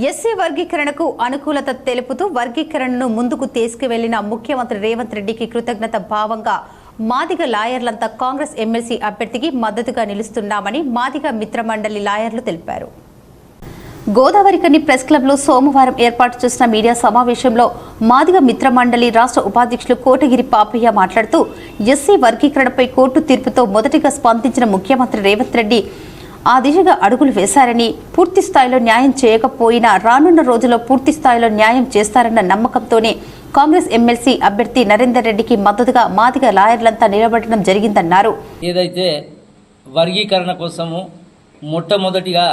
SC వర్గీకరణకు అనుకూలత తెలుపుతూ వర్గీకరణను ముందుకు తీసుకువెళ్లిన ముఖ్యమంత్రి రేవంత్ రెడ్డికి కృతజ్ఞత భావంగా మాదిగ లాయర్లంతా కాంగ్రెస్ ఎమ్మెల్సీ అభ్యర్థికి మద్దతుగా నిలుస్తున్నామని మాదిగ మిత్రమండలి లాయర్లు తెలిపారు. గోదావరికని ప్రెస్ క్లబ్లో సోమవారం ఏర్పాటు చేసిన మీడియా సమావేశంలో మాదిగ మిత్రమండలి రాష్ట్ర ఉపాధ్యక్షులు కోటగిరి పాపయ్య మాట్లాడుతూ ఎస్సీ వర్గీకరణపై కోర్టు తీర్పుతో మొదటిగా స్పందించిన ముఖ్యమంత్రి రేవంత్ రెడ్డి ఆ దిశగా అడుగులు వేశారని, పూర్తి స్థాయిలో న్యాయం చేయకపోయినా రానున్న రోజుల్లో పూర్తి స్థాయిలో న్యాయం చేస్తారన్న నమ్మకంతోనే కాంగ్రెస్ ఎమ్మెల్సీ అభ్యర్థి నరేందర్ రెడ్డికి మద్దతుగా మాదిగ లాయర్లంతా నిలబడడం జరిగిందన్నారు. ఏదైతే వర్గీకరణ కోసము మొట్టమొదటిగా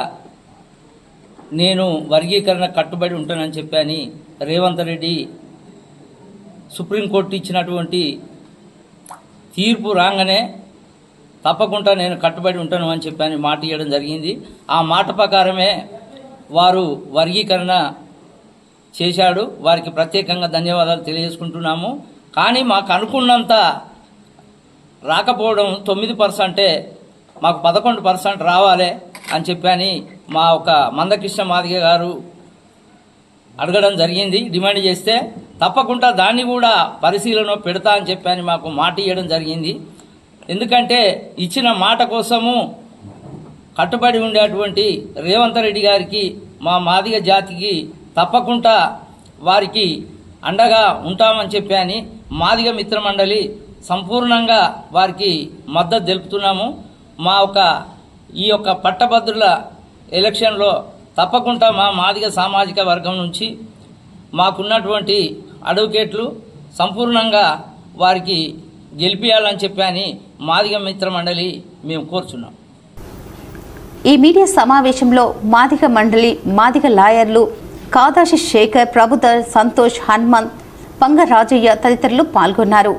నేను వర్గీకరణ కట్టుబడి ఉంటానని చెప్పని రేవంత్ రెడ్డి సుప్రీంకోర్టు ఇచ్చినటువంటి తీర్పు రాగానే తప్పకుండా నేను కట్టుబడి ఉంటాను అని చెప్పని మాట ఇవ్వడం జరిగింది. ఆ మాట ప్రకారమే వారు వర్గీకరణ చేశాడు. వారికి ప్రత్యేకంగా ధన్యవాదాలు తెలియజేసుకుంటున్నాము. కానీ మాకు అనుకున్నంత రాకపోవడం 9%, మాకు 11% రావాలి అని చెప్పని మా ఒక మందకృష్ణ మాదిగ గారు అడగడం జరిగింది. డిమాండ్ చేస్తే తప్పకుండా దాన్ని కూడా పరిశీలన పెడతా అని చెప్పని మాకు మాట ఇవ్వడం జరిగింది. ఎందుకంటే ఇచ్చిన మాట కోసము కట్టుబడి ఉండేటువంటి రేవంత్ రెడ్డి గారికి, మా మాదిగ జాతికి తప్పకుండా వారికి అండగా ఉంటామని చెప్పని మాదిగ మిత్రమండలి సంపూర్ణంగా వారికి మద్దతు తెలుపుతున్నాము. మా ఈ యొక్క పట్టభద్రుల ఎలక్షన్లో తప్పకుండా మా మాదిగ సామాజిక వర్గం నుంచి మాకున్నటువంటి అడ్వకేట్లు సంపూర్ణంగా వారికి గెలిపియాలని చెప్పని మాదిగ మిత్ర మండలి మేము కోరుచున్నాం. ఈ మీడియా సమావేశంలో మాదిగ మండలి మాదిగ లాయర్లు కాదాశి శేఖర్, ప్రభుదర్, సంతోష్, హనుమంత్, పంగ రాజయ్య తదితరులు పాల్గొన్నారు.